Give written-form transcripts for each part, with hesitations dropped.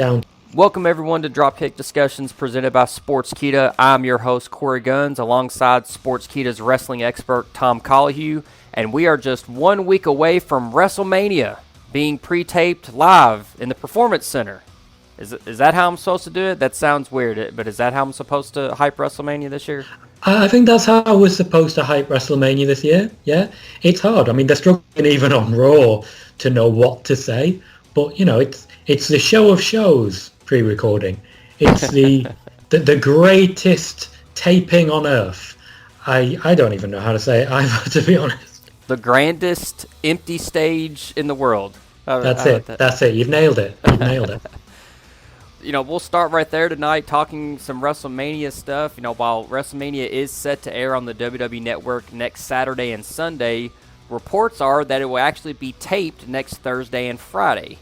down. Welcome everyone to DropKick DiSKUssions presented by Sportskeeda. I'm your host, Korey Gunz, alongside Sportskeeda's wrestling expert, Tom Colohue, and we are just 1 week away from WrestleMania being pre-taped live in the Performance Center. Is that how I'm supposed to do it? That sounds weird, but is that how I'm supposed to hype WrestleMania this year? I think that's how we're supposed to hype WrestleMania this year, yeah? It's hard. I mean, they're struggling even on Raw to know what to say, but, you know, it's the show of shows pre-recording. It's the greatest taping on earth. I don't even know how to say it either, to be honest. The grandest empty stage in the world. That's it. You've nailed it. You know, we'll start right there tonight talking some WrestleMania stuff. You know, while WrestleMania is set to air on the WWE Network next Saturday and Sunday, reports are that it will actually be taped next Thursday and Friday.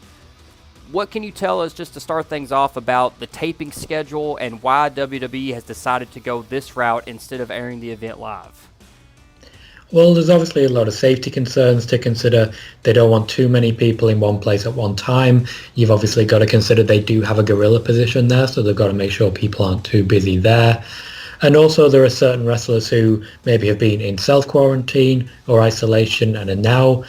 What can you tell us, just to start things off, about the taping schedule and why WWE has decided to go this route instead of airing the event live? Well, there's obviously a lot of safety concerns to consider. They don't want too many people in one place at one time. You've obviously got to consider they do have a gorilla position there, so they've got to make sure people aren't too busy there. And also there are certain wrestlers who maybe have been in self-quarantine or isolation and are now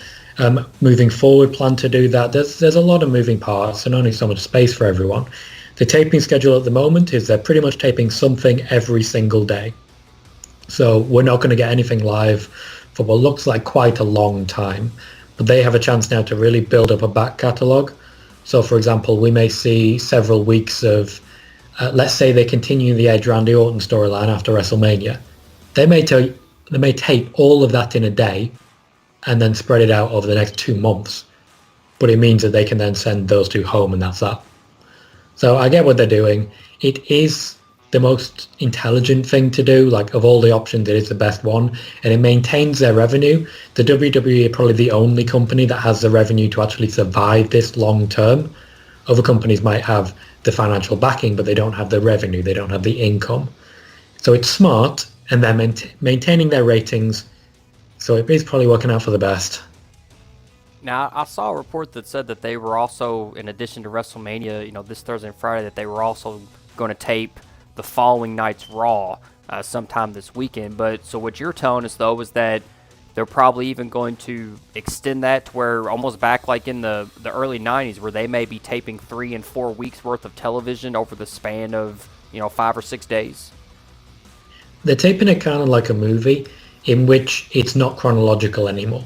moving forward plan to do that. There's a lot of moving parts and only so much space for everyone. The taping schedule at the moment is they're pretty much taping something every single day. So we're not going to get anything live for what looks like quite a long time. But they have a chance now to really build up a back catalogue. So, for example, we may see several weeks of, let's say they continue the Edge Randy Orton storyline after WrestleMania. They may tape all of that in a day and then spread it out over the next 2 months. But it means that they can then send those two home, and that's that. So I get what they're doing. It is the most intelligent thing to do. Like, of all the options, it is the best one, and it maintains their revenue. The WWE are probably the only company that has the revenue to actually survive this long term. Other companies might have the financial backing, but they don't have the revenue, they don't have the income. So it's smart, and they're maintaining their ratings, so it is probably working out for the best. Now, I saw a report that said that they were also, in addition to WrestleMania, you know, this Thursday and Friday, that they were also going to tape the following night's Raw sometime this weekend. But so what you're telling us, though, is that they're probably even going to extend that to where almost back like in the early 90s, where they may be taping 3 and 4 weeks worth of television over the span of, 5 or 6 days. They're taping it kind of like a movie in which it's not chronological anymore.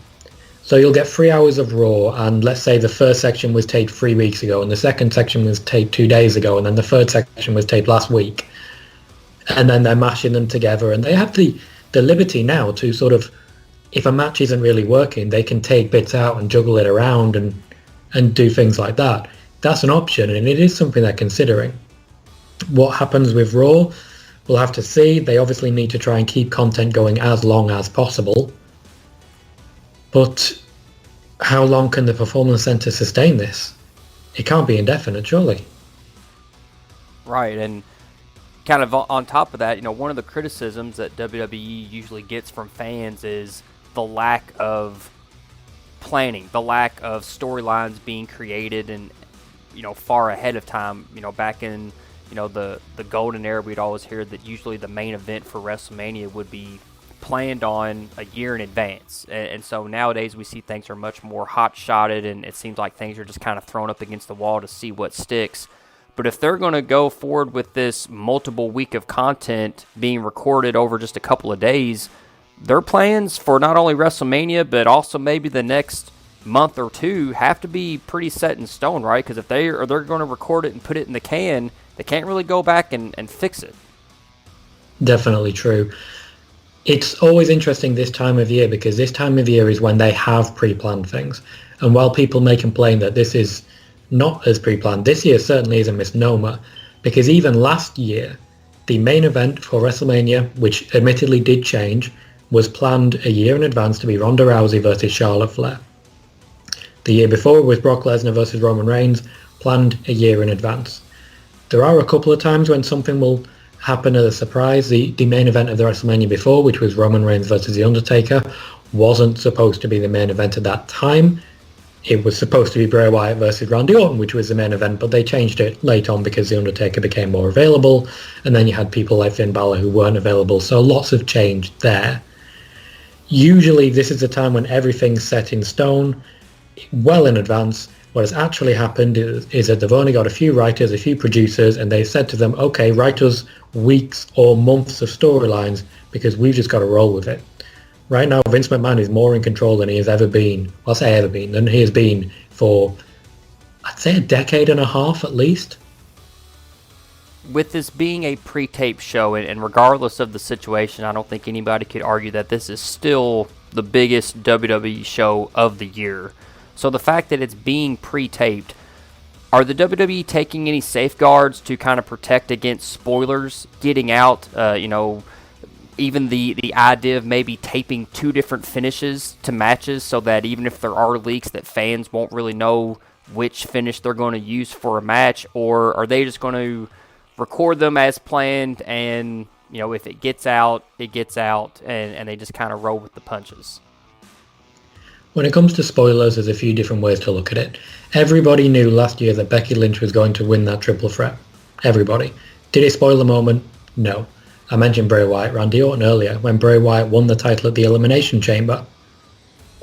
So you'll get 3 hours of Raw, and let's say the first section was taped 3 weeks ago, and the second section was taped 2 days ago, and then the third section was taped last week. And then they're mashing them together, and they have the liberty now to sort of, if a match isn't really working, they can take bits out and juggle it around and do things like that. That's an option, and it is something they're considering. What happens with Raw, we'll have to see. They obviously need to try and keep content going as long as possible. But how long can the Performance Center sustain this? It can't be indefinite, surely. Right, and kind of on top of that, one of the criticisms that WWE usually gets from fans is the lack of planning, the lack of storylines being created and, far ahead of time. Back in, the golden era, we'd always hear that usually the main event for WrestleMania would be planned on a year in advance, and so nowadays we see things are much more hot-shotted, and it seems like things are just kind of thrown up against the wall to see what sticks. But if they're going to go forward with this multiple week of content being recorded over just a couple of days, their plans for not only WrestleMania but also maybe the next month or two have to be pretty set in stone, right? Because if they're going to record it and put it in the can, they can't really go back and fix it. Definitely true. It's always interesting this time of year, because this time of year is when they have pre-planned things. And while people may complain that this is not as pre-planned, this year certainly is a misnomer, because even last year, the main event for WrestleMania, which admittedly did change, was planned a year in advance to be Ronda Rousey versus Charlotte Flair. The year before was Brock Lesnar versus Roman Reigns, planned a year in advance. There are a couple of times when something will happen as a surprise. The main event of the WrestleMania before, which was Roman Reigns versus The Undertaker, wasn't supposed to be the main event at that time. it was supposed to be Bray Wyatt versus Randy Orton, which was the main event, but they changed it late on because The Undertaker became more available, and then you had people like Finn Balor who weren't available, so lots of change there. Usually this is the time when everything's set in stone, well in advance. What has actually happened is that they've only got a few writers, a few producers, and they've said to them, okay, write us weeks or months of storylines because we've just got to roll with it. Right now, Vince McMahon is more in control than he has ever been, than he has been for, I'd say, a decade and a half at least. With this being a pre-taped show, and regardless of the situation, I don't think anybody could argue that this is still the biggest WWE show of the year. So the fact that it's being pre-taped, are the WWE taking any safeguards to kind of protect against spoilers getting out? Even the idea of maybe taping two different finishes to matches so that even if there are leaks that fans won't really know which finish they're going to use for a match, or are they just going to record them as planned and, if it gets out, it gets out, and they just kind of roll with the punches? When it comes to spoilers, there's a few different ways to look at it. Everybody knew last year that Becky Lynch was going to win that triple threat. Everybody. Did it spoil the moment? No. I mentioned Bray Wyatt, Randy Orton earlier, when Bray Wyatt won the title at the Elimination Chamber.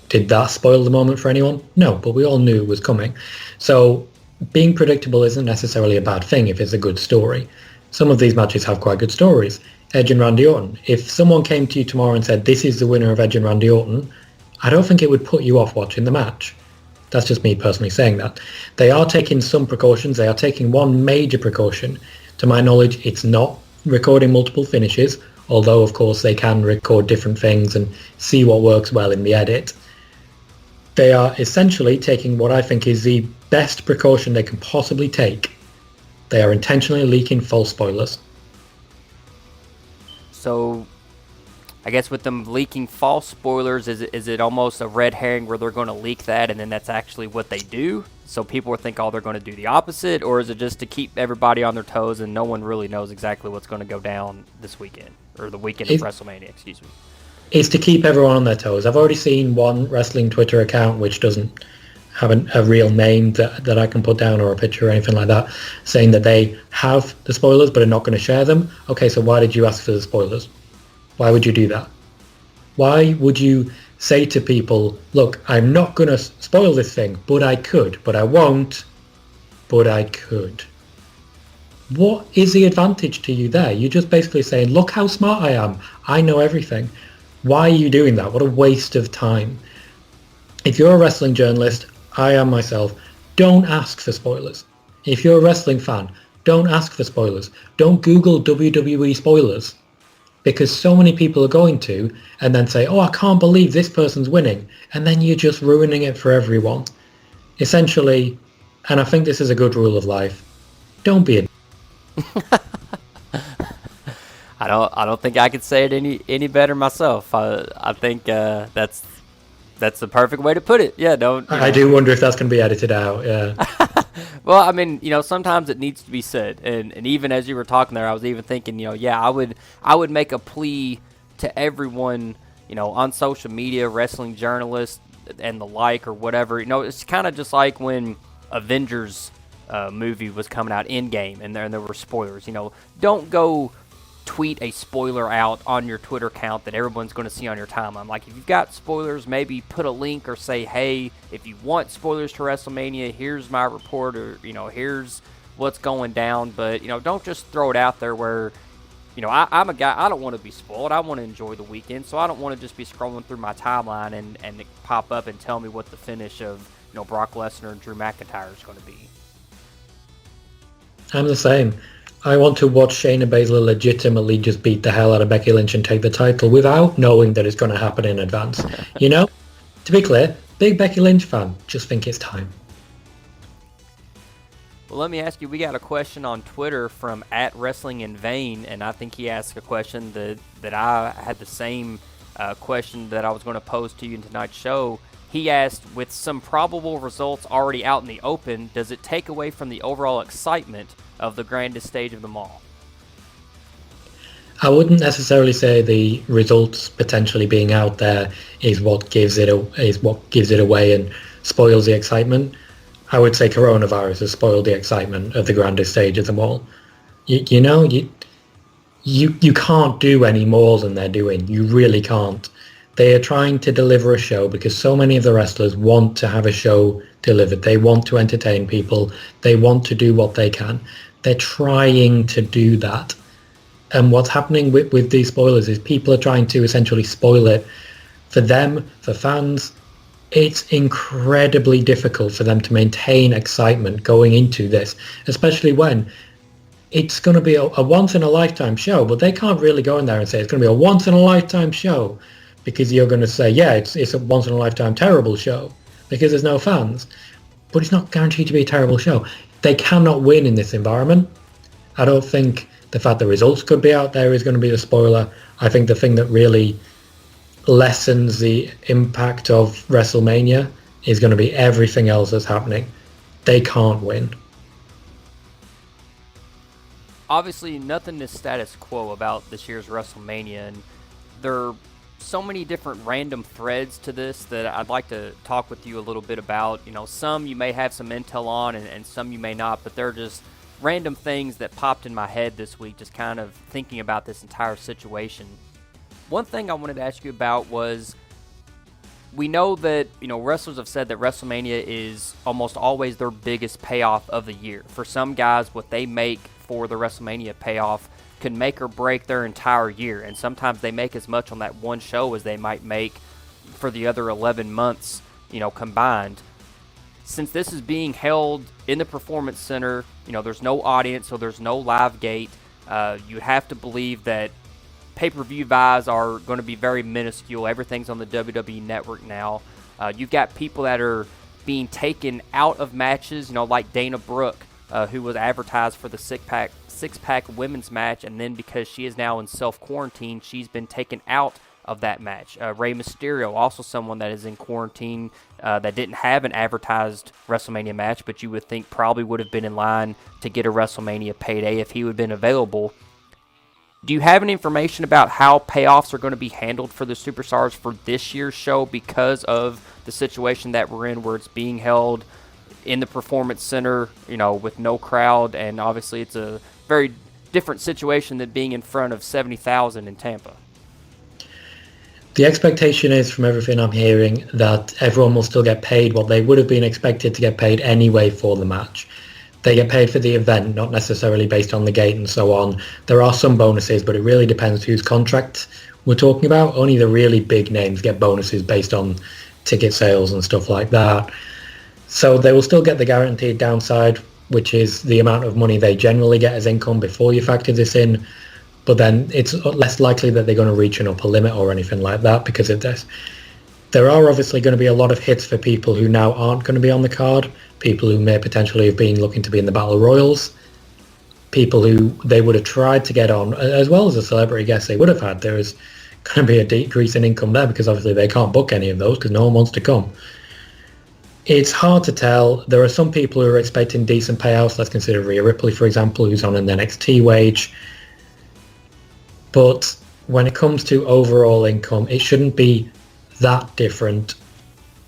Did that spoil the moment for anyone? No, but we all knew it was coming. So being predictable isn't necessarily a bad thing if it's a good story. Some of these matches have quite good stories. Edge and Randy Orton. If someone came to you tomorrow and said, this is the winner of Edge and Randy Orton, I don't think it would put you off watching the match. That's just me personally saying that. They are taking some precautions. They are taking one major precaution. To my knowledge, it's not recording multiple finishes, although of course they can record different things and see what works well in the edit. They are essentially taking what I think is the best precaution they can possibly take. They are intentionally leaking false spoilers. So I guess with them leaking false spoilers, is it almost a red herring where they're going to leak that and then that's actually what they do? So people will think, oh, they're going to do the opposite? Or is it just to keep everybody on their toes and no one really knows exactly what's going to go down this weekend? Or the weekend of WrestleMania, excuse me. It's to keep everyone on their toes. I've already seen one wrestling Twitter account which doesn't have a real name that I can put down or a picture or anything like that, saying that they have the spoilers but are not going to share them. Okay, so why did you ask for the spoilers? Why would you do that? Why would you say to people, look, I'm not going to spoil this thing, but I could, but I won't, but I could? What is the advantage to you there? You're just basically saying, look how smart I am. I know everything. Why are you doing that? What a waste of time. If you're a wrestling journalist, I am myself, don't ask for spoilers. If you're a wrestling fan, don't ask for spoilers. Don't Google WWE spoilers, because so many people are going to and then say, oh, I can't believe this person's winning. And then you're just ruining it for everyone. Essentially, and I think this is a good rule of life, don't be a I don't think I could say it any better myself. I think that's the perfect way to put it. Yeah, don't. I do wonder if that's going to be edited out. Yeah. Well, I mean, sometimes it needs to be said, and even as you were talking there, I was even thinking, I would make a plea to everyone, on social media, wrestling journalists and the like or whatever. It's kind of just like when Avengers movie was coming out, Endgame, and there were spoilers. Don't go tweet a spoiler out on your Twitter account that everyone's going to see on your timeline. Like, if you've got spoilers, maybe put a link or say, hey, if you want spoilers to WrestleMania, here's my report, or, here's what's going down. But, don't just throw it out there where, I'm a guy, I don't want to be spoiled. I want to enjoy the weekend, so I don't want to just be scrolling through my timeline and it pop up and tell me what the finish of, Brock Lesnar and Drew McIntyre is going to be. I'm the same. I want to watch Shayna Baszler legitimately just beat the hell out of Becky Lynch and take the title without knowing that it's going to happen in advance. To be clear, big Becky Lynch fan, just think it's time. Well, let me ask you, we got a question on Twitter from @WrestlingInVain, and I think he asked a question that I had the same question that I was going to pose to you in tonight's show. He asked, with some probable results already out in the open, does it take away from the overall excitement of the grandest stage of them all? I wouldn't necessarily say the results potentially being out there is what gives it away and spoils the excitement. I would say coronavirus has spoiled the excitement of the grandest stage of them all. You can't do any more than they're doing. You really can't. They are trying to deliver a show because so many of the wrestlers want to have a show delivered. They want to entertain people. They want to do what they can. They're trying to do that. And what's happening with these spoilers is people are trying to essentially spoil it for them, for fans. It's incredibly difficult for them to maintain excitement going into this, especially when it's going to be a once-in-a-lifetime show, but they can't really go in there and say it's going to be a once-in-a-lifetime show because you're going to say, yeah, it's a once-in-a-lifetime terrible show because there's no fans. But it's not guaranteed to be a terrible show. They cannot win in this environment. I don't think the fact the results could be out there is going to be the spoiler. I think the thing that really lessens the impact of WrestleMania is going to be everything else that's happening. They can't win. Obviously, nothing is status quo about this year's WrestleMania, and there are so many different random threads to this that I'd like to talk with you a little bit about. Some you may have some intel on, and some you may not, but they're just random things that popped in my head this week, just kind of thinking about this entire situation. One thing I wanted to ask you about was, we know that, wrestlers have said that WrestleMania is almost always their biggest payoff of the year. For some guys, what they make for the WrestleMania payoff can make or break their entire year, and sometimes they make as much on that one show as they might make for the other 11 months, combined. Since this is being held in the Performance Center, there's no audience, so there's no live gate. You have to believe that pay-per-view buys are going to be very minuscule. Everything's on the WWE Network now. You've got people that are being taken out of matches, like Dana Brooke, who was advertised for the six-pack women's match, and then because she is now in self-quarantine, she's been taken out of that match. Rey Mysterio, also someone that is in quarantine, that didn't have an advertised WrestleMania match, but you would think probably would have been in line to get a WrestleMania payday if he would have been available. Do you have any information about how payoffs are going to be handled for the superstars for this year's show because of the situation that we're in, where it's being held in the Performance Center, with no crowd, and obviously it's a very different situation than being in front of 70,000 in Tampa? The expectation is, from everything I'm hearing, that everyone will still get paid what they would have been expected to get paid anyway for the match. They get paid for the event, not necessarily based on the gate and so on. There are some bonuses, but it really depends whose contract we're talking about. Only the really big names get bonuses based on ticket sales and stuff like that. So they will still get the guaranteed downside, which is the amount of money they generally get as income before you factor this in. But then it's less likely that they're going to reach an upper limit or anything like that because of this. There are obviously going to be a lot of hits for people who now aren't going to be on the card, people who may potentially have been looking to be in the Battle Royals, people who they would have tried to get on, as well as the celebrity guests they would have had. There is going to be a decrease in income there because obviously they can't book any of those because no one wants to come. It's hard to tell. There are some people who are expecting decent payouts. Let's consider Rhea Ripley, for example, who's on an NXT wage. But when it comes to overall income, it shouldn't be that different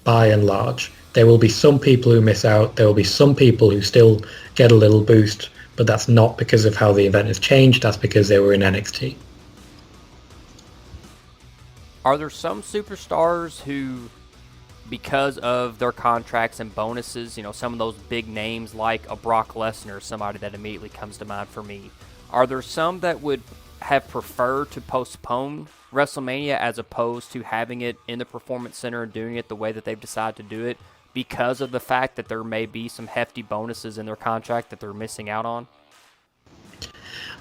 by and large. There will be some people who miss out. There will be some people who still get a little boost, but that's not because of how the event has changed. That's because they were in NXT. Are there some superstars who, because of their contracts and bonuses, some of those big names like a Brock Lesnar, somebody that immediately comes to mind for me, are there some that would have preferred to postpone WrestleMania as opposed to having it in the Performance Center and doing it the way that they've decided to do it because of the fact that there may be some hefty bonuses in their contract that they're missing out on?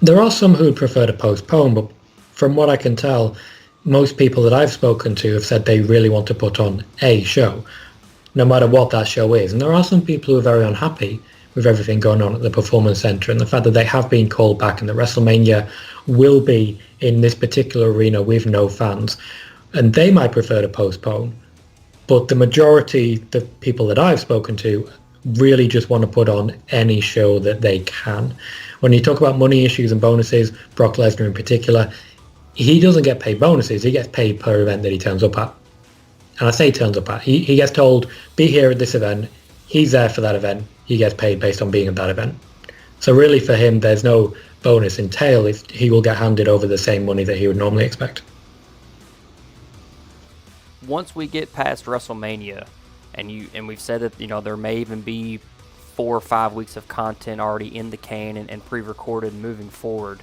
There are some who would prefer to postpone, but from what I can tell, most people that I've spoken to have said they really want to put on a show, no matter what that show is. And there are some people who are very unhappy with everything going on at the Performance Center and the fact that they have been called back and that WrestleMania will be in this particular arena with no fans. And they might prefer to postpone. But the majority, the people that I've spoken to, really just want to put on any show that they can. When you talk about money issues and bonuses, Brock Lesnar in particular, he doesn't get paid bonuses. He gets paid per event that he turns up at. And I say turns up at. He gets told, be here at this event. He's there for that event. He gets paid based on being at that event. So really for him, there's no bonus entail. He will get handed over the same money that he would normally expect. Once we get past WrestleMania, and we've said that, there may even be 4 or 5 weeks of content already in the can and pre-recorded moving forward.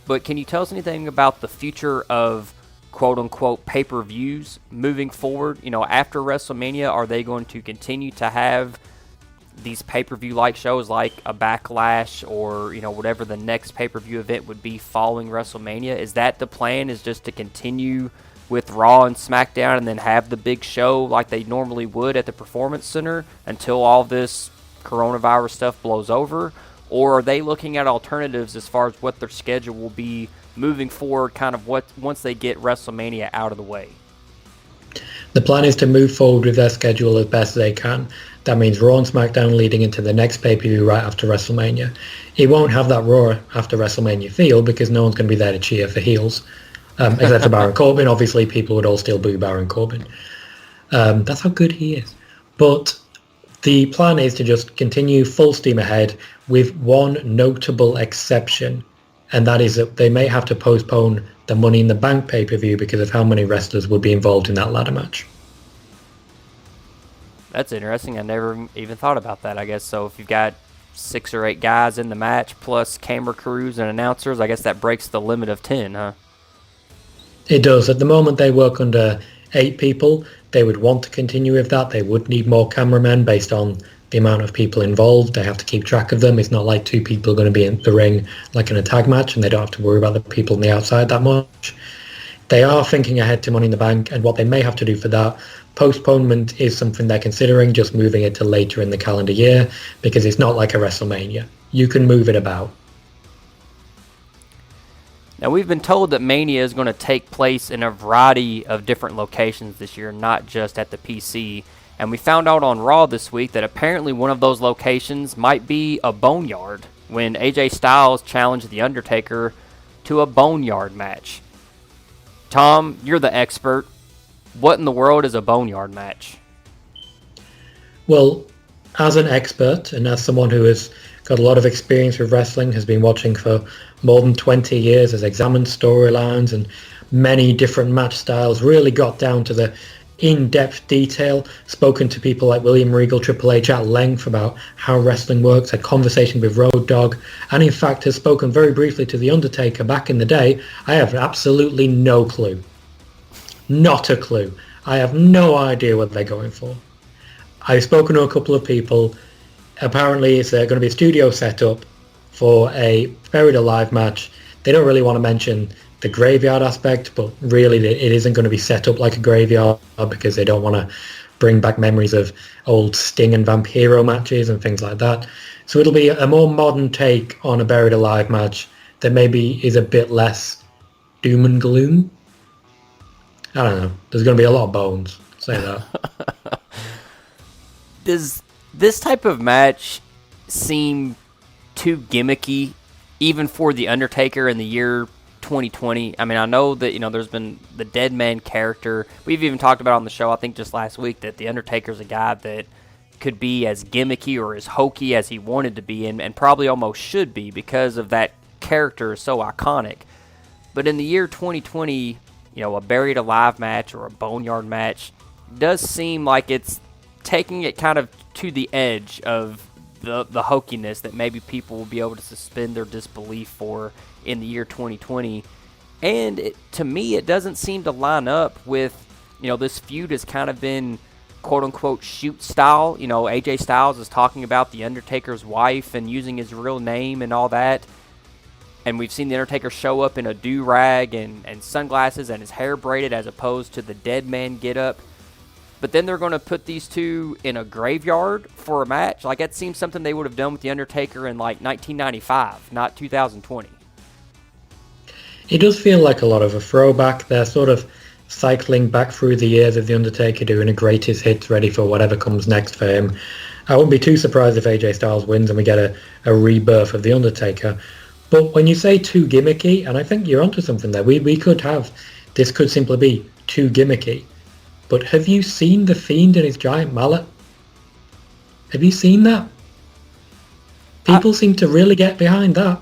But can you tell us anything about the future of quote-unquote pay-per-views moving forward? After WrestleMania, are they going to continue to have these pay-per-view-like shows like a Backlash or, whatever the next pay-per-view event would be following WrestleMania? Is that the plan, is just to continue with Raw and SmackDown and then have the big show like they normally would at the Performance Center until all this coronavirus stuff blows over? Or are they looking at alternatives as far as what their schedule will be moving forward, kind of once they get WrestleMania out of the way? The plan is to move forward with their schedule as best they can. That means Raw and SmackDown leading into the next pay-per-view right after WrestleMania. It won't have that Raw after WrestleMania feel because no one's going to be there to cheer for heels. Except for Baron Corbin. Obviously, people would all still boo Baron Corbin. That's how good he is. But the plan is to just continue full steam ahead with one notable exception, and that is that they may have to postpone the Money in the Bank pay-per-view because of how many wrestlers would be involved in that ladder match. That's interesting. I never even thought about that, I guess. So if you've got 6 or 8 guys in the match plus camera crews and announcers, I guess that breaks the limit of 10, huh? It does. At the moment, they work under 8 people. They would want to continue with that. They would need more cameramen based on the amount of people involved. They have to keep track of them. It's not like 2 people are going to be in the ring like in a tag match, and they don't have to worry about the people on the outside that much. They are thinking ahead to Money in the Bank, and what they may have to do for that, postponement is something they're considering, just moving it to later in the calendar year, because it's not like a WrestleMania. You can move it about. Now, we've been told that Mania is going to take place in a variety of different locations this year, not just at the PC. And we found out on Raw this week that apparently one of those locations might be a Boneyard, when AJ Styles challenged The Undertaker to a Boneyard match. Tom, you're the expert. What in the world is a Boneyard match? Well, as an expert and as someone who has got a lot of experience with wrestling, has been watching for more than 20 years, has examined storylines and many different match styles, really got down to the in-depth detail, spoken to people like William Regal, Triple H at length about how wrestling works, had conversations with Road Dogg, and in fact has spoken very briefly to The Undertaker back in the day. I have absolutely no clue. Not a clue. I have no idea what they're going for. I've spoken to a couple of people. Apparently it's going to be a studio setup for a Buried Alive match. They don't really want to mention the graveyard aspect, but really it isn't going to be set up like a graveyard because they don't want to bring back memories of old Sting and Vampiro matches and things like that. So it'll be a more modern take on a Buried Alive match that maybe is a bit less doom and gloom. I don't know. There's going to be a lot of bones. I'll say that. Does this type of match seem too gimmicky, even for The Undertaker in the year 2020? I mean, I know that, there's been the Dead Man character. We've even talked about on the show, I think just last week, that The Undertaker's a guy that could be as gimmicky or as hokey as he wanted to be, and probably almost should be because of that character is so iconic. But in the year 2020, a Buried Alive match or a Boneyard match does seem like it's taking it kind of to the edge of the hokiness that maybe people will be able to suspend their disbelief for in the year 2020. And to me, it doesn't seem to line up with, this feud has kind of been quote-unquote shoot style. AJ Styles is talking about The Undertaker's wife and using his real name and all that. And we've seen The Undertaker show up in a do-rag and sunglasses and his hair braided as opposed to the dead man get-up. But then they're going to put these two in a graveyard for a match. Like, that seems something they would have done with The Undertaker in, 1995, not 2020. It does feel like a lot of a throwback. They're sort of cycling back through the years of The Undertaker, doing a greatest hits ready for whatever comes next for him. I wouldn't be too surprised if AJ Styles wins and we get a rebirth of The Undertaker. But when you say too gimmicky, and I think you're onto something there, we could have, this could simply be too gimmicky. But have you seen The Fiend and his giant mallet? Have you seen that? People seem to really get behind that.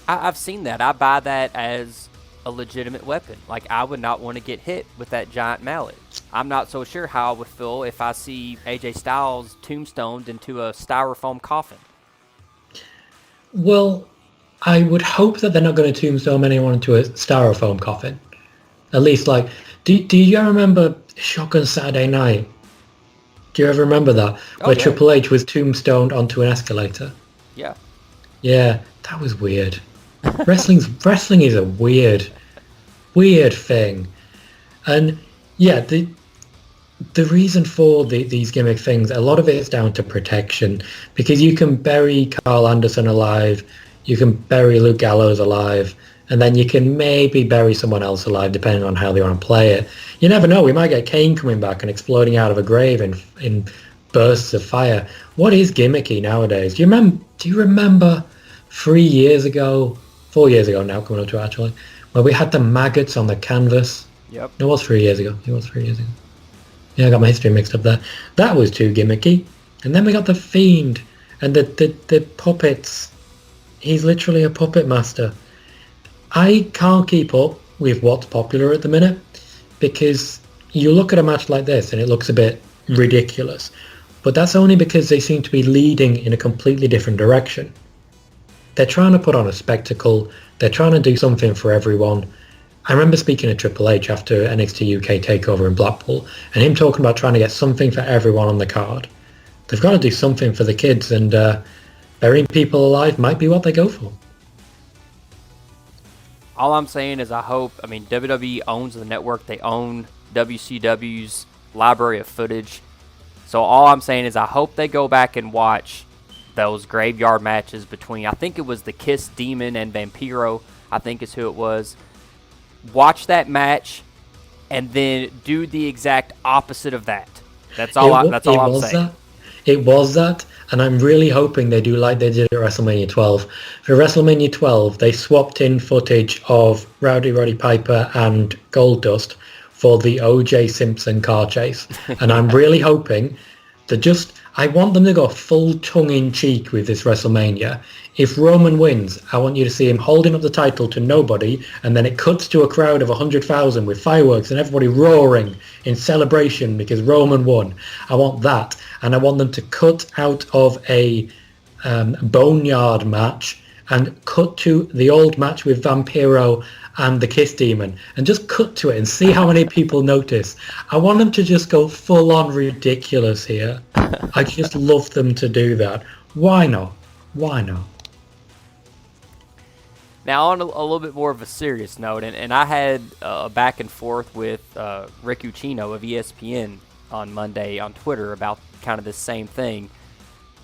I've seen that. I buy that as a legitimate weapon. Like, I would not want to get hit with that giant mallet. I'm not so sure how I would feel if I see AJ Styles tombstoned into a styrofoam coffin. Well, I would hope that they're not going to tombstone anyone into a styrofoam coffin. At least, like, do you remember Shotgun Saturday Night? Do you ever remember that? Where Triple H was tombstoned onto an escalator? Yeah. Yeah, that was weird. Wrestling is a weird thing. And yeah, the reason for these gimmick things, a lot of it is down to protection, because you can bury Carl Anderson alive, you can bury Luke Gallows alive, and then you can maybe bury someone else alive depending on how they want to play it. You never know, we might get Kane coming back and exploding out of a grave in bursts of fire. What is gimmicky nowadays? Do you remember 4 years ago now, coming up to it actually, where we had the maggots on the canvas? Yep. It was 3 years ago. Yeah, I got my history mixed up there. That was too gimmicky. And then we got The Fiend and the puppets. He's literally a puppet master. I can't keep up with what's popular at the minute, because you look at a match like this and it looks a bit ridiculous. But that's only because they seem to be leading in a completely different direction. They're trying to put on a spectacle. They're trying to do something for everyone. I remember speaking to Triple H after NXT UK TakeOver in Blackpool, and him talking about trying to get something for everyone on the card. They've got to do something for the kids, and burying people alive might be what they go for. All I'm saying is WWE owns the network. They own WCW's library of footage. So all I'm saying is I hope they go back and watch those graveyard matches between, I think it was the Kiss Demon and Vampiro, I think is who it was. Watch that match and then do the exact opposite of that. That's all I'm saying. It was that, and I'm really hoping they do like they did at WrestleMania 12. For WrestleMania 12, they swapped in footage of Roddy Piper and Goldust for the O.J. Simpson car chase. And I'm really hoping that I want them to go full tongue-in-cheek with this WrestleMania. If Roman wins, I want you to see him holding up the title to nobody, and then it cuts to a crowd of 100,000 with fireworks and everybody roaring in celebration because Roman won. I want that, and I want them to cut out of a Boneyard match and cut to the old match with Vampiro and the Kiss Demon, and just cut to it and see how many people notice. I want them to just go full-on ridiculous here. I just love them to do that. Why not? Now, on a little bit more of a serious note, and I had a back and forth with Rick Ucchino of ESPN on Monday on Twitter about kind of this same thing.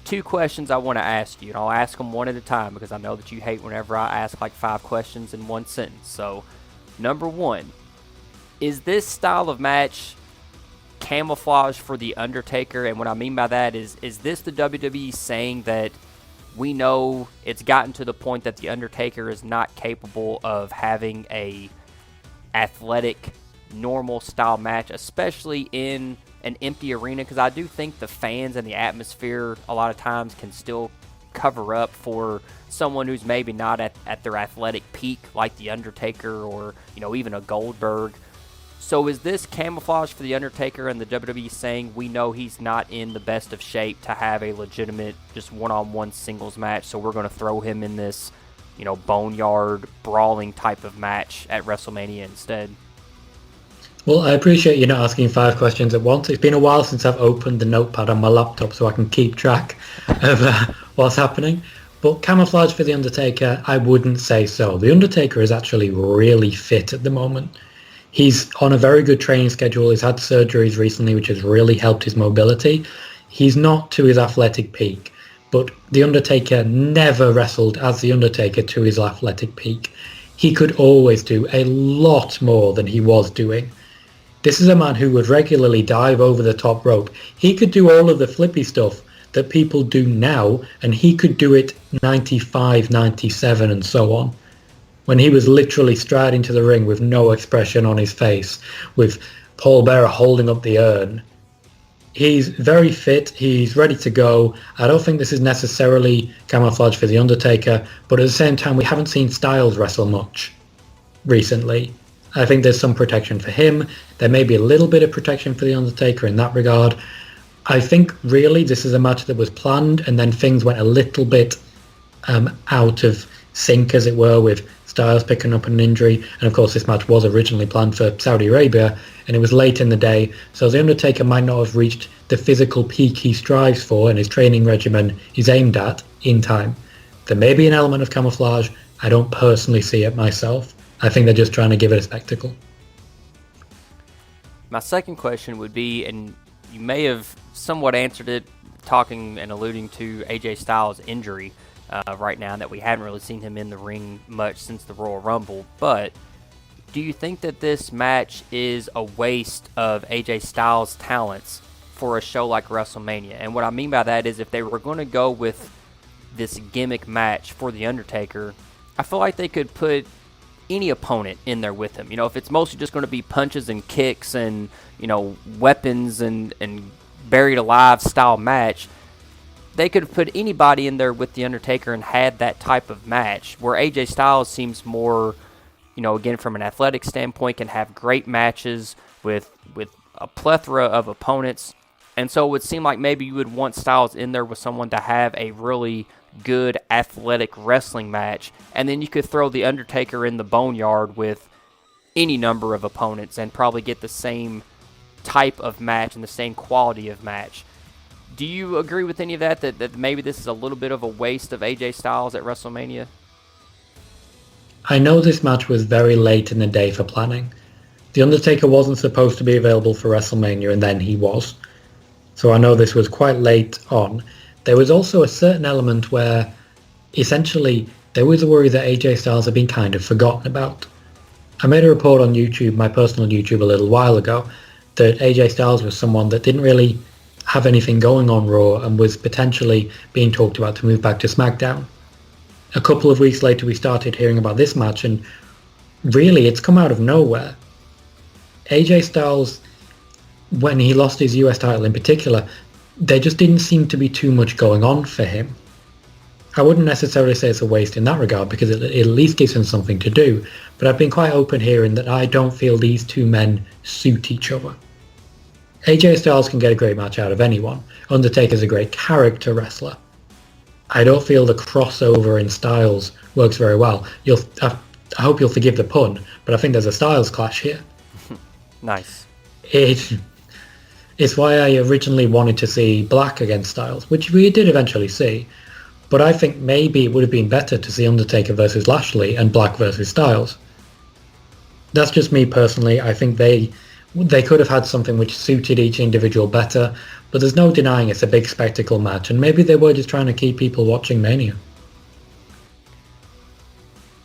2 questions I want to ask you, and I'll ask them one at a time because I know that you hate whenever I ask like 5 questions in one sentence. So, number 1, is this style of match camouflage for The Undertaker? And what I mean by that is this the WWE saying that we know it's gotten to the point that The Undertaker is not capable of having a athletic, normal style match, especially in an empty arena? Because I do think the fans and the atmosphere a lot of times can still cover up for someone who's maybe not at their athletic peak, like The Undertaker or even a Goldberg. So is this camouflage for The Undertaker and the WWE saying we know he's not in the best of shape to have a legitimate just one-on-one singles match, so we're going to throw him in this boneyard brawling type of match at WrestleMania instead? Well, I appreciate you not asking 5 questions at once. It's been a while since I've opened the notepad on my laptop so I can keep track of what's happening. But camouflage for The Undertaker, I wouldn't say so. The Undertaker is actually really fit at the moment. He's on a very good training schedule. He's had surgeries recently, which has really helped his mobility. He's not to his athletic peak, but The Undertaker never wrestled as The Undertaker to his athletic peak. He could always do a lot more than he was doing. This is a man who would regularly dive over the top rope. He could do all of the flippy stuff that people do now, and he could do it 95, 97, and so on, when he was literally striding to the ring with no expression on his face, with Paul Bearer holding up the urn. He's very fit. He's ready to go. I don't think this is necessarily camouflage for The Undertaker, but at the same time, we haven't seen Styles wrestle much recently. I think there's some protection for him. There may be a little bit of protection for The Undertaker in that regard. I think really this is a match that was planned, and then things went a little bit out of sync, as it were, with Styles picking up an injury. And of course, this match was originally planned for Saudi Arabia, and it was late in the day, so The Undertaker might not have reached the physical peak he strives for and his training regimen is aimed at in time. There may be an element of camouflage. I don't personally see it myself. I think they're just trying to give it a spectacle. My second question would be, and you may have somewhat answered it, talking and alluding to AJ Styles' injury right now, that we haven't really seen him in the ring much since the Royal Rumble, but do you think that this match is a waste of AJ Styles' talents for a show like WrestleMania? And what I mean by that is, if they were going to go with this gimmick match for The Undertaker, I feel like they could put any opponent in there with him. You know, if it's mostly just going to be punches and kicks and, you know, weapons and buried alive style match, they could have put anybody in there with The Undertaker and had that type of match, where AJ Styles seems more, you know, again, from an athletic standpoint, can have great matches with a plethora of opponents. And so it would seem like maybe you would want Styles in there with someone to have a really good athletic wrestling match, and then you could throw The Undertaker in the Boneyard with any number of opponents and probably get the same type of match and the same quality of match. Do you agree with any of that, that maybe this is a little bit of a waste of AJ Styles at WrestleMania? I know this match was very late in the day for planning. The Undertaker wasn't supposed to be available for WrestleMania, and then he was. So I know this was quite late on. There was also a certain element where, essentially, there was a worry that AJ Styles had been kind of forgotten about. I made a report on YouTube, my personal YouTube, a little while ago, that AJ Styles was someone that didn't really have anything going on Raw and was potentially being talked about to move back to SmackDown. A couple of weeks later, we started hearing about this match, and really, it's come out of nowhere. AJ Styles, when he lost his US title in particular, there just didn't seem to be too much going on for him. I wouldn't necessarily say it's a waste in that regard, because it at least gives him something to do, but I've been quite open here in that I don't feel these two men suit each other. AJ Styles can get a great match out of anyone. Undertaker's a great character wrestler. I don't feel the crossover in styles works very well. I hope you'll forgive the pun, but I think there's a styles clash here. Nice. It's why I originally wanted to see Black against Styles, which we did eventually see. But I think maybe it would have been better to see Undertaker versus Lashley and Black versus Styles. That's just me personally. I think they could have had something which suited each individual better, but there's no denying it's a big spectacle match, and maybe they were just trying to keep people watching Mania.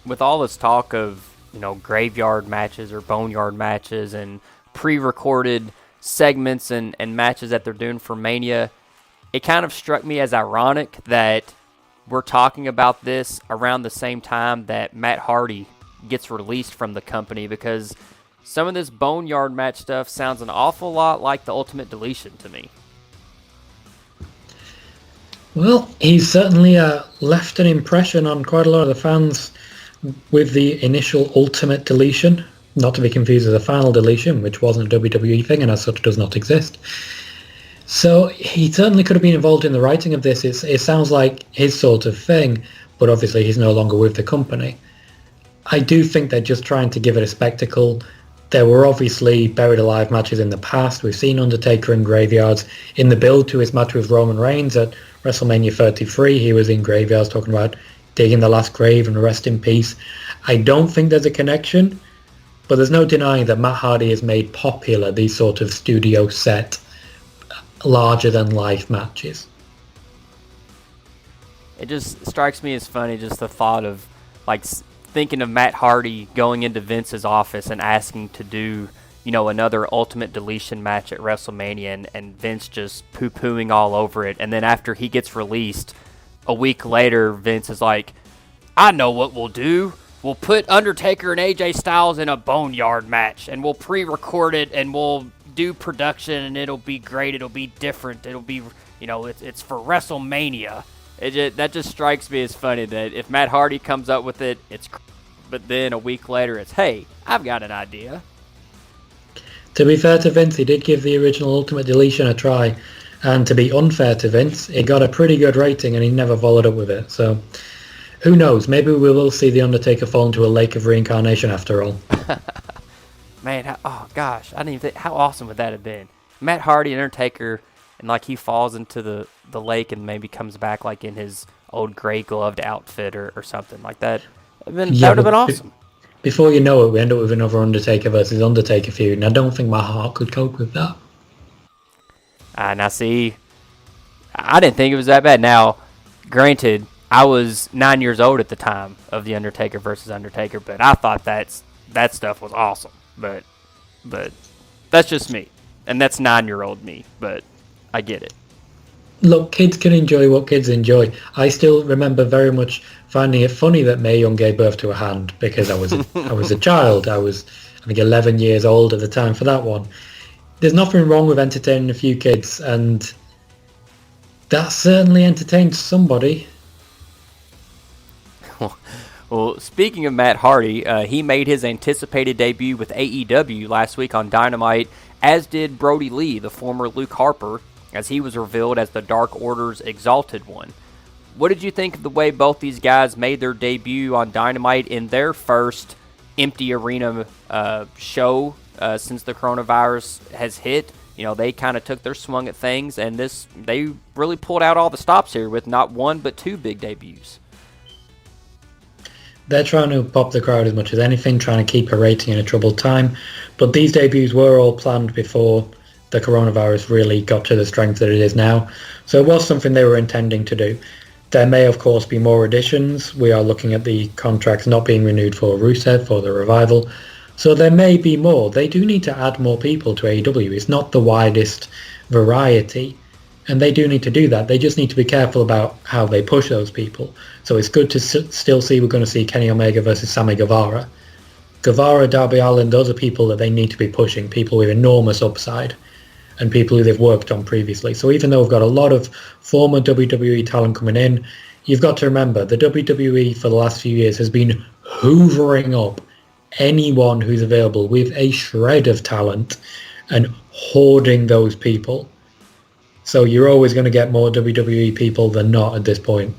With all this talk of, you know, graveyard matches or boneyard matches and pre-recorded segments and matches that they're doing for Mania, it kind of struck me as ironic that we're talking about this around the same time that Matt Hardy gets released from the company, because some of this boneyard match stuff sounds an awful lot like the Ultimate Deletion to me. Well, he's certainly left an impression on quite a lot of the fans with the initial Ultimate Deletion, not to be confused with the Final Deletion, which wasn't a WWE thing and as such does not exist. So he certainly could have been involved in the writing of this. It sounds like his sort of thing, but obviously he's no longer with the company. I do think they're just trying to give it a spectacle. There were obviously buried alive matches in the past. We've seen Undertaker in graveyards. In the build to his match with Roman Reigns at WrestleMania 33, he was in graveyards talking about digging the last grave and rest in peace. I don't think there's a connection, but there's no denying that Matt Hardy has made popular these sort of studio set, larger-than-life matches. It just strikes me as funny, just the thought of, like, thinking of Matt Hardy going into Vince's office and asking to do, another Ultimate Deletion match at WrestleMania and Vince just poo-pooing all over it. And then after he gets released, a week later, Vince is like, I know what we'll do. We'll put Undertaker and AJ Styles in a Boneyard match, and we'll pre-record it, and we'll do production, and it'll be great. It'll be different. It'll be, it's for WrestleMania. That just strikes me as funny that if Matt Hardy comes up with it, but then a week later, it's, hey, I've got an idea. To be fair to Vince, he did give the original Ultimate Deletion a try, and to be unfair to Vince, it got a pretty good rating and he never followed up with it. So, who knows? Maybe we will see The Undertaker fall into a lake of reincarnation after all. Man, oh gosh, I didn't even think, how awesome would that have been? Matt Hardy and Undertaker, and like he falls into the lake and maybe comes back like in his old gray gloved outfit or something like that. That would have been awesome. Before you know it, we end up with another Undertaker versus Undertaker feud, and I don't think my heart could cope with that. Now see, I didn't think it was that bad. Now, granted, I was 9 years old at the time of the Undertaker versus Undertaker, but I thought that stuff was awesome. But that's just me, and that's 9-year-old me. But I get it. Look, kids can enjoy what kids enjoy. I still remember very much finding it funny that Mae Young gave birth to a hand because I was a child. I was, I think, 11 years old at the time for that one. There's nothing wrong with entertaining a few kids, and that certainly entertained somebody. Well, speaking of Matt Hardy, he made his anticipated debut with AEW last week on Dynamite, as did Brodie Lee, the former Luke Harper, as he was revealed as the Dark Order's Exalted One. What did you think of the way both these guys made their debut on Dynamite in their first empty arena show since the coronavirus has hit? They kind of took their swing at things, and they really pulled out all the stops here with not one but two big debuts. They're trying to pop the crowd as much as anything, trying to keep a rating in a troubled time. But these debuts were all planned before the coronavirus really got to the strength that it is now. So it was something they were intending to do. There may, of course, be more additions. We are looking at the contracts not being renewed for Rusev, for the Revival. So there may be more. They do need to add more people to AEW. It's not the widest variety. And they do need to do that. They just need to be careful about how they push those people. So it's good to still see we're going to see Kenny Omega versus Sammy Guevara. Guevara, Darby Allin, those are people that they need to be pushing, people with enormous upside and people who they've worked on previously. So even though we've got a lot of former WWE talent coming in, you've got to remember the WWE for the last few years has been hoovering up anyone who's available with a shred of talent and hoarding those people. So you're always going to get more WWE people than not at this point.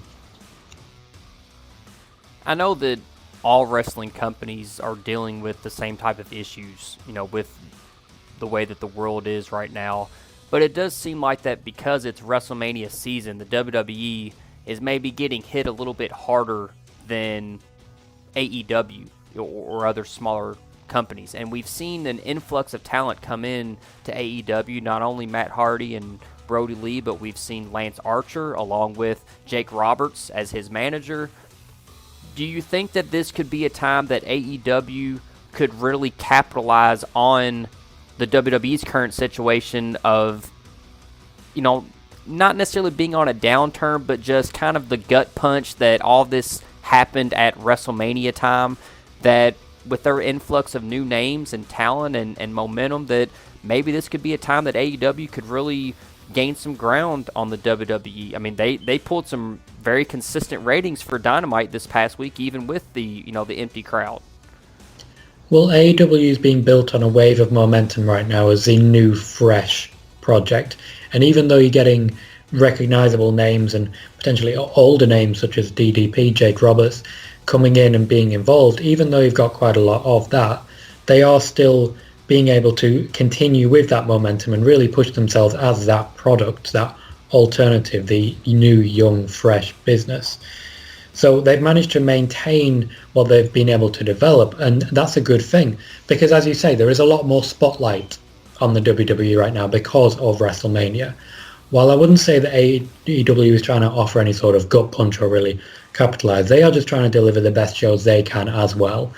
I know that all wrestling companies are dealing with the same type of issues, with the way that the world is right now. But it does seem like that because it's WrestleMania season, the WWE is maybe getting hit a little bit harder than AEW or other smaller companies. And we've seen an influx of talent come in to AEW, not only Matt Hardy and Brodie Lee, but we've seen Lance Archer along with Jake Roberts as his manager. Do you think that this could be a time that AEW could really capitalize on the WWE's current situation of, not necessarily being on a downturn, but just kind of the gut punch that all this happened at WrestleMania time, that with their influx of new names and talent and momentum, that maybe this could be a time that AEW could really gain some ground on the WWE. I mean, they pulled some very consistent ratings for Dynamite this past week, even with the the empty crowd. Well, AEW is being built on a wave of momentum right now as a new, fresh project. And even though you're getting recognizable names and potentially older names such as DDP, Jake Roberts, coming in and being involved, even though you've got quite a lot of that, they are still being able to continue with that momentum and really push themselves as that product, that alternative, the new, young, fresh business. So they've managed to maintain what they've been able to develop, and that's a good thing because, as you say, there is a lot more spotlight on the WWE right now because of WrestleMania. While I wouldn't say that AEW is trying to offer any sort of gut punch or really capitalize, they are just trying to deliver the best shows they can as well.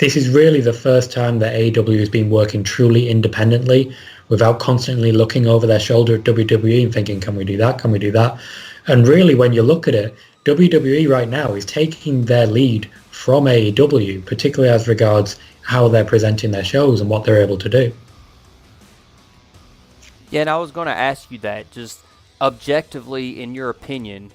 this is really the first time that AEW has been working truly independently without constantly looking over their shoulder at WWE and thinking, can we do that? Can we do that? And really, when you look at it, WWE right now is taking their lead from AEW, particularly as regards how they're presenting their shows and what they're able to do. Yeah, and I was going to ask you that, just objectively, in your opinion,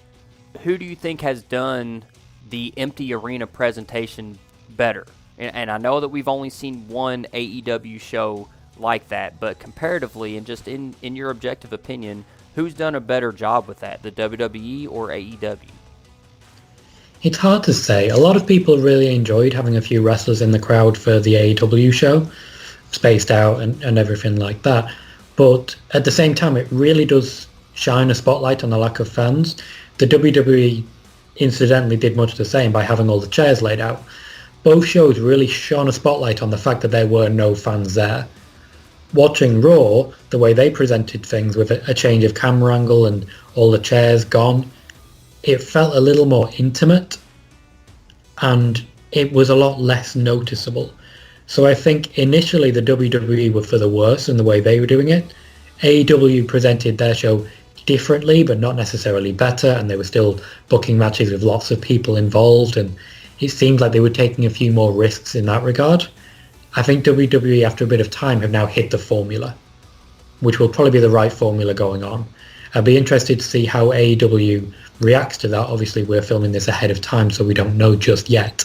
who do you think has done the empty arena presentation better? And I know that we've only seen one AEW show like that, but comparatively and just in your objective opinion, who's done a better job with that, the WWE or AEW? It's hard to say. A lot of people really enjoyed having a few wrestlers in the crowd for the AEW show, spaced out and everything like that. But at the same time, it really does shine a spotlight on the lack of fans. The WWE incidentally did much the same by having all the chairs laid out. Both shows really shone a spotlight on the fact that there were no fans there. Watching Raw, the way they presented things with a change of camera angle and all the chairs gone, it felt a little more intimate and it was a lot less noticeable. So I think initially the WWE were for the worse in the way they were doing it. AEW presented their show differently, but not necessarily better, and they were still booking matches with lots of people involved, and it seemed like they were taking a few more risks in that regard. I think WWE, after a bit of time, have now hit the formula, which will probably be the right formula going on. I'd be interested to see how AEW reacts to that. Obviously, we're filming this ahead of time, so we don't know just yet.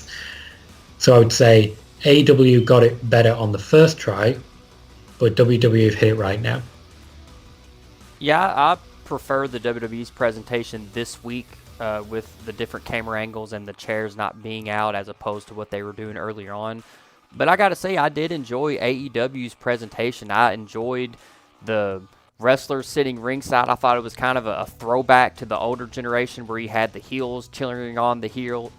So I would say AEW got it better on the first try, but WWE have hit it right now. Yeah, I prefer the WWE's presentation this week with the different camera angles and the chairs not being out as opposed to what they were doing earlier on. But I got to say, I did enjoy AEW's presentation. I enjoyed the wrestlers sitting ringside. I thought it was kind of a throwback to the older generation where you had the heels cheering on the heels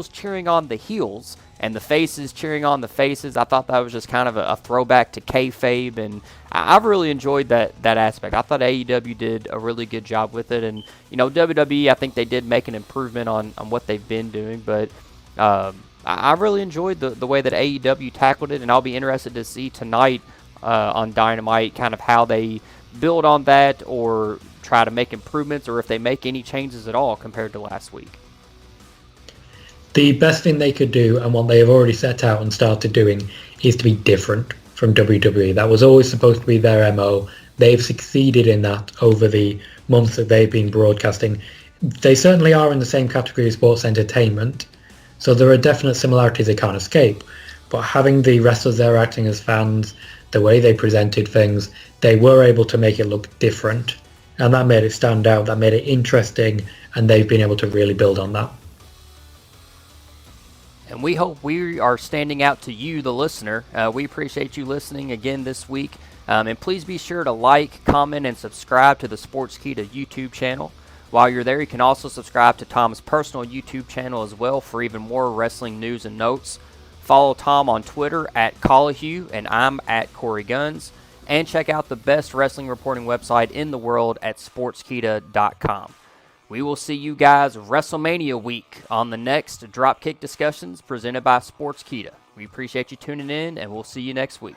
cheering on the heels and the faces cheering on the faces. I thought that was just kind of a throwback to kayfabe, and I really enjoyed that aspect. I thought AEW did a really good job with it, and WWE, I think they did make an improvement on what they've been doing, but I really enjoyed the way that AEW tackled it, and I'll be interested to see tonight on Dynamite kind of how they build on that or try to make improvements, or if they make any changes at all compared to last week. The best thing they could do, and what they have already set out and started doing, is to be different from WWE. That was always supposed to be their MO. They've succeeded in that over the months that they've been broadcasting. They certainly are in the same category of sports entertainment, so there are definite similarities they can't escape. But having the wrestlers there acting as fans, the way they presented things, they were able to make it look different. And that made it stand out, that made it interesting, and they've been able to really build on that. And we hope we are standing out to you, the listener. We appreciate you listening again this week. And please be sure to like, comment, and subscribe to the Sportskeeda YouTube channel. While you're there, you can also subscribe to Tom's personal YouTube channel as well for even more wrestling news and notes. Follow Tom on Twitter at Colohue, and I'm at Korey Gunz. And check out the best wrestling reporting website in the world at Sportskeeda.com. We will see you guys WrestleMania week on the next DropKick DiSKUssions presented by Sportskeeda. We appreciate you tuning in, and we'll see you next week.